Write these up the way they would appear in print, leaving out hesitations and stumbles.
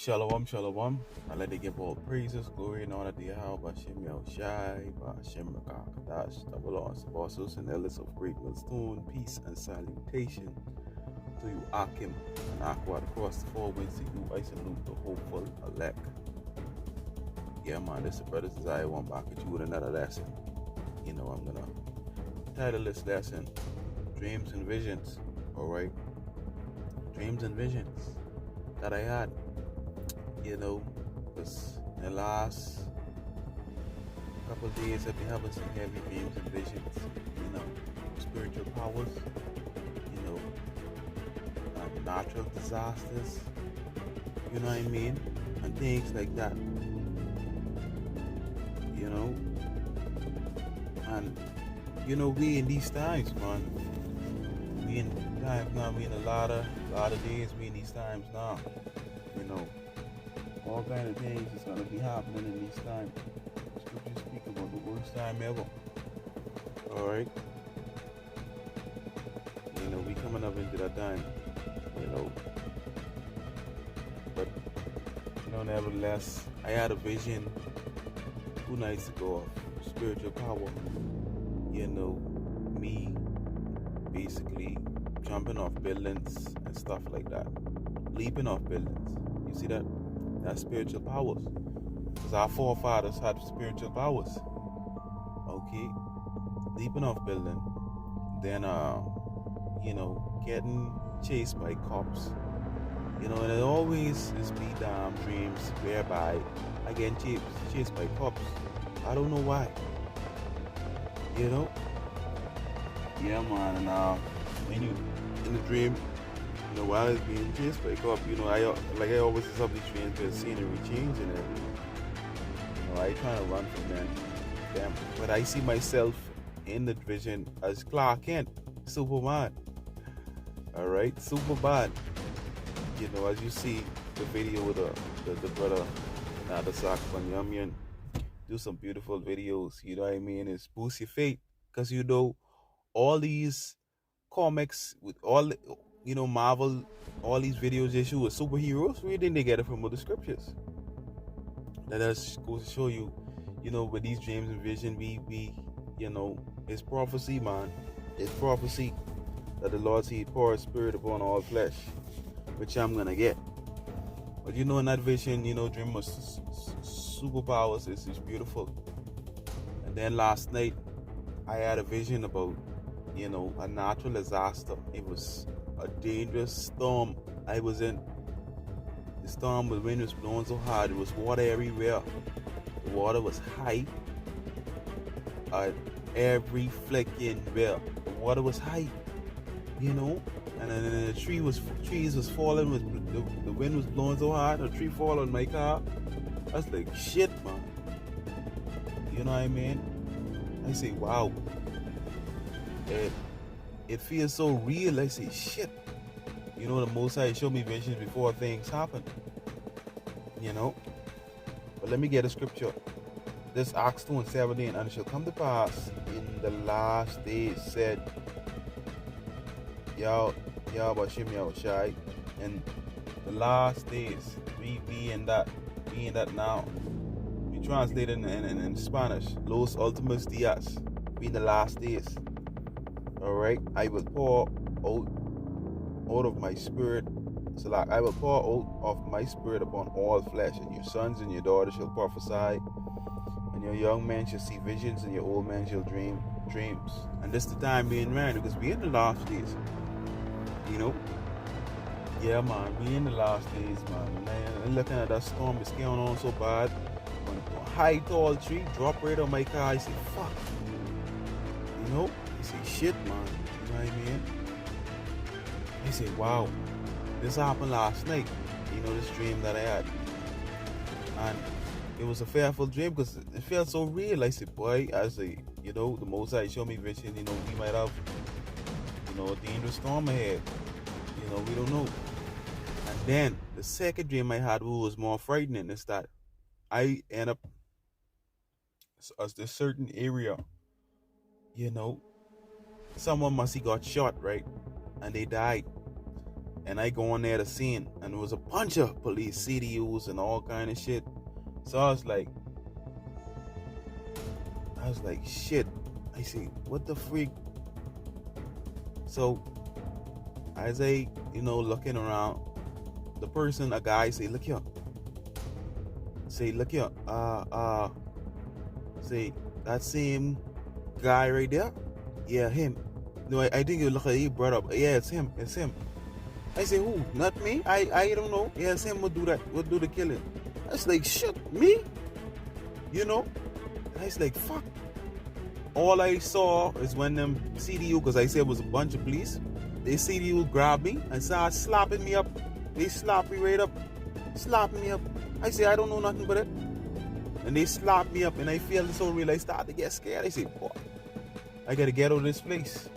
Shalom, shalom. I let it give all praises, glory, and honor to Yahweh, Bashem Yahushai, Bashem Rakakadash, double honors, apostles, and elders of Great Millstone, peace and salutation to you, Akim and Aquat across the four winds to you. I salute the hopeful elect. Yeah, man, this is Brothers Desire one back at you with another lesson. I'm gonna title this lesson Dreams and Visions. Alright, dreams and visions that I had. Because in the last couple of days I've been having some heavy dreams and visions, spiritual powers, natural disasters, you know what I mean? And things like that, And, we in these times, man. We in times now, we in a lot of days, we in these times now, all kind of things is gonna be happening in these times. Scriptures speak about the worst time ever. Alright? We coming up into that time. But nevertheless, I had a vision 2 nights ago of spiritual power. Me basically jumping off buildings and stuff like that. Leaping off buildings. You see that? That's spiritual powers. Because our forefathers had spiritual powers. Okay? Leaping off building. Then, getting chased by cops. And it always is be damn dreams whereby I get chased by cops. I don't know why. Yeah, man. And when you in the dream, while it's being chased by cops, I always see some of these dreams, the scenery change and everything. I trying to run from them, but I see myself in the vision as Clark Kent, Superman. All right, Superman. As you see the video with the brother Nadasak Banyamian, do some beautiful videos. You know what I mean? It's boost your faith because all these comics with all Marvel, all these videos they show with superheroes. Where did they get it from? Other scriptures. That us goes to show you, with these dreams and vision, we it's prophecy, man. It's prophecy that the Lord said pour His Spirit upon all flesh, which I'm gonna get. But in that vision, dream of superpowers is beautiful. And then last night, I had a vision about, a natural disaster. It was a dangerous storm I was in. The storm, the wind was blowing so hard, it was water everywhere. The water was high at every flicking bell. The water was high, and then the trees was falling, the wind was blowing so hard, a tree fall on my car. I was like, shit, man. You know what I mean? I say, wow. It feels so real. I say, shit. The Most High showed me visions before things happen. But let me get a scripture. This Acts 2:17, and it shall come to pass in the last days, said Yahweh Bashem Yahushai, in the last days, we be in that now. We translate it in Spanish, Los Últimos Días, be in the last days. Alright, I will pour out of my spirit. So I will pour out of my spirit upon all flesh, and your sons and your daughters shall prophesy, and your young men shall see visions, and your old men shall dream dreams. And this is the time being ran, because we in the last days. Yeah, man, we in the last days, man. And looking at that storm, it's going on so bad. When a high tall tree drop right on my car, I say, fuck. I say, shit, man. You know what I mean? I say, wow. This happened last night. This dream that I had. And it was a fearful dream because it felt so real. I said, boy, the Most High showed me vision, we might have, a dangerous storm ahead. We don't know. And then the second dream I had was more frightening, is that I end up as this certain area, someone must have got shot, right? And they died. And I go on there to scene, and there was a bunch of police, CDUs and all kind of shit. So I was like, shit. I say, what the freak? So as I, looking around, a guy say, look here. Say, look here. Say, that same guy right there? Yeah, him. No, I think you look at he brought up. Yeah, it's him. I say, who? Not me? I don't know. Yeah, it's him would do that. Would do the killing. I was like, shit, me? I was like, fuck. All I saw is when them CDU, because I said it was a bunch of police, they CDU grabbed me and started slapping me up. They slapped me right up. Slapping me up. I say, I don't know nothing but it. And they slapped me up, and I feel so real. I started to get scared. I say, boy, I gotta get out of this place.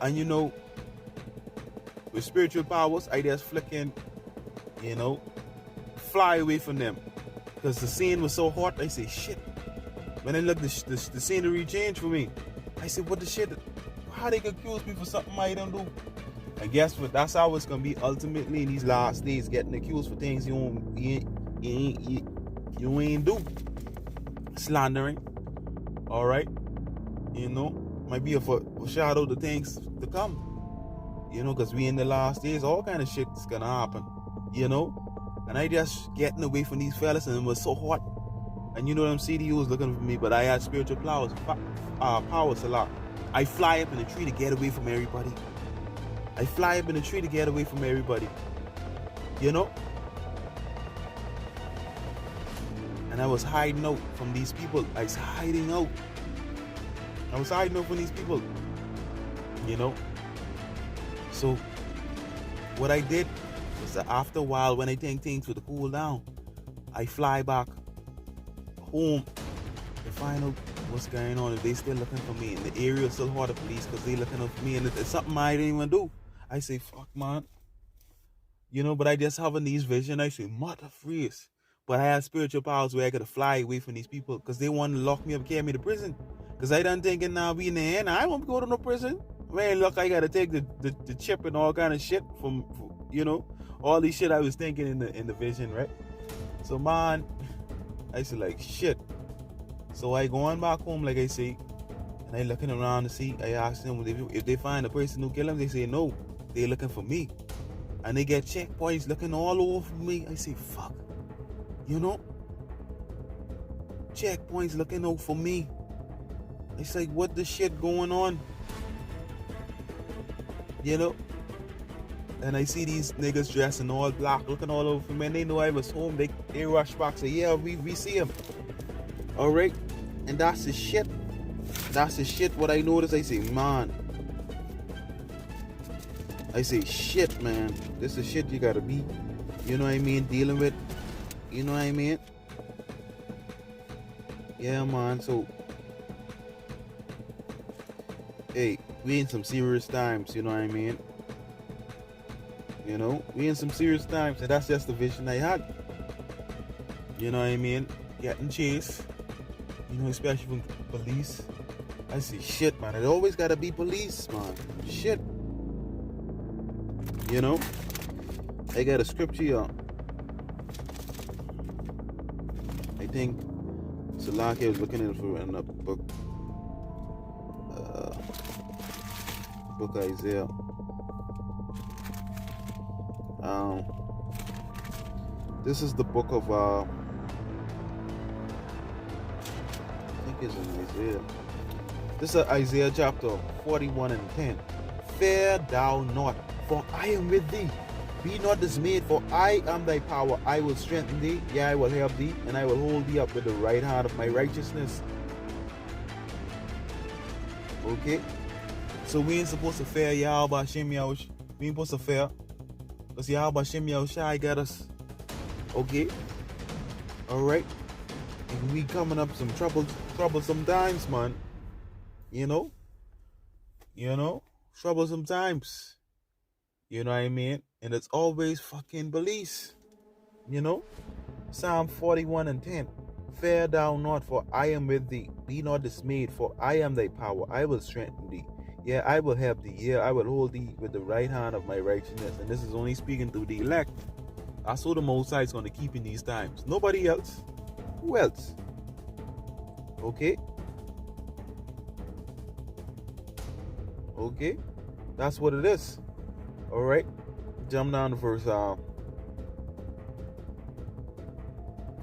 And with spiritual powers, I just flicking, fly away from them. Because the scene was so hot, I say, shit. When I look, the scenery changed for me. I said, what the shit? How they can accuse me for something I don't do? And guess what? That's how it's gonna be ultimately in these last days, getting accused for things you ain't do. Slandering. All right. Might be a foreshadow the things to come. Because we in the last days, all kind of shit is gonna happen. And I just getting away from these fellas, and it was so hot. And them CDU was looking for me, but I had spiritual powers a lot. I fly up in the tree to get away from everybody. And I was hiding out from these people. I was hiding out from these people. So what I did was that after a while, when I think things would cool down, I fly back home to find out what's going on, if they still looking for me. And the area is still hard to police because they looking for me, and it's something I didn't even do. I say, fuck, man. But I just having these visions. I say, mother freeze. But I had spiritual powers where I could fly away from these people because they want to lock me up, carry me to prison. Because I done thinking now we in the end, I won't go to no prison. Man, look, I got to take the chip and all kind of shit from all these shit I was thinking in the vision, right? So, man, I said, like, shit. So I going back home, like I say, and I looking around to see. I asked them if they find the person who killed him. They say no, they looking for me, and they get checkpoints looking all over for me. I say, fuck, checkpoints looking out for me. It's like, what the shit going on? And I see these niggas dressed in all black, looking all over for me, and they know I was home. They rush back, say, yeah, we see him. All right, and that's the shit. What I noticed, I say, man. I say, shit, man. This is shit you gotta be, dealing with. You know what I mean? Yeah, man. So, hey, we in some serious times. You know what I mean? We in some serious times, and that's just the vision I had. You know what I mean? Getting chased. Especially from police. I say, shit, man. It always gotta be police, man. Shit. I got a scripture here. I think Salaki was looking at it for in the book Isaiah. This is the book of I think it's in Isaiah. This is Isaiah chapter 41 and 10. Fear thou not, for I am with thee. Be not dismayed, for I am thy power. I will strengthen thee, yea, I will help thee, and I will hold thee up with the right hand of my righteousness. Okay? So we ain't supposed to fear Yahweh Hashem Yahushua. We ain't supposed to fear, because Yahweh Hashem Yahushua got us. Okay? Alright? And we coming up some troublesome times, man. Troublesome times. You know what I mean? And it's always fucking police. Psalm 41 and 10. Fear thou not, for I am with thee. Be not dismayed, for I am thy power. I will strengthen thee. Yeah, I will help thee. Yeah, I will hold thee with the right hand of my righteousness. And this is only speaking to the elect. That's who the Most High is going to keep in these times. Nobody else. Who else? Okay? Okay? That's what it is. Alright? Jump down to verse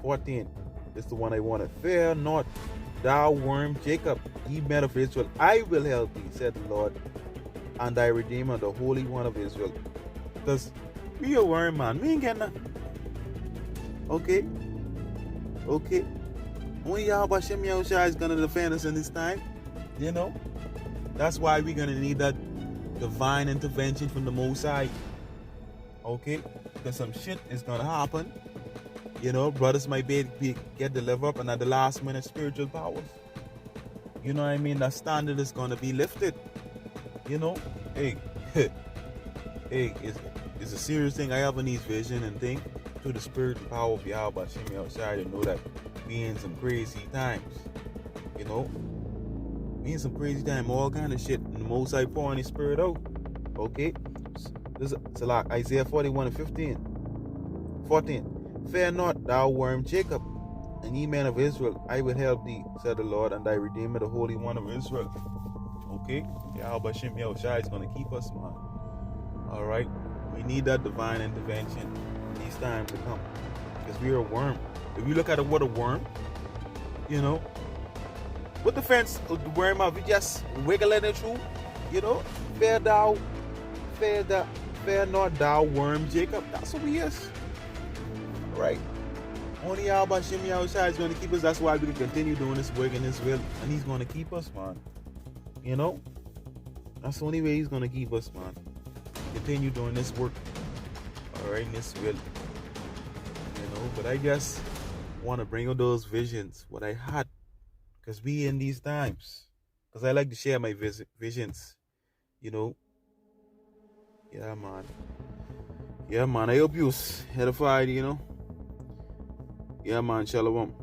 14. This is the one I wanted. Fear not, thou worm Jacob, ye men of Israel. I will help thee, said the Lord, and thy Redeemer, the Holy One of Israel. Because we a worm, man. We ain't getting nothing. Okay? Okay? Only Yahweh Shem Yahushua is going to defend us in this time. You know? That's why we're going to need that divine intervention from the Most High. Okay? Because some shit is going to happen. You know, brothers might get delivered up, and at the last minute, spiritual powers. You know what I mean? That standard is going to be lifted. You know? Hey, hey, it's a serious thing. I have in these vision and think through the spiritual power of Yahweh Shem outside to know that we in some crazy times. You know? We in some crazy time, all kind of shit. And the Most High pouring His Spirit out. Okay? This is like Isaiah 41 and 15. 14. Fear not, thou worm Jacob, and ye men of Israel, I will help thee, said the Lord, and thy Redeemer, the Holy One of Israel. Okay? Yahweh Shem Yahushua is going to keep us, man. Alright? We need that divine intervention in these times to come. Because we are a worm. If you look at it, what a worm, you know, what the fence, the worm out, we just wiggling it through, you know, fear not, thou worm Jacob. That's what we is. Right? Only Yahweh Shem Yahushua is going to keep us. That's why we can continue doing this work in His will. And He's going to keep us, man. You know? That's the only way He's going to keep us, man. Continue doing this work. Alright, in His will. You know? But I just want to bring out those visions, what I had. Because we in these times. Because I like to share my visions. You know? Yeah, man. Yeah, man. I hope you was edified, you know? Yeah, man. Shalom.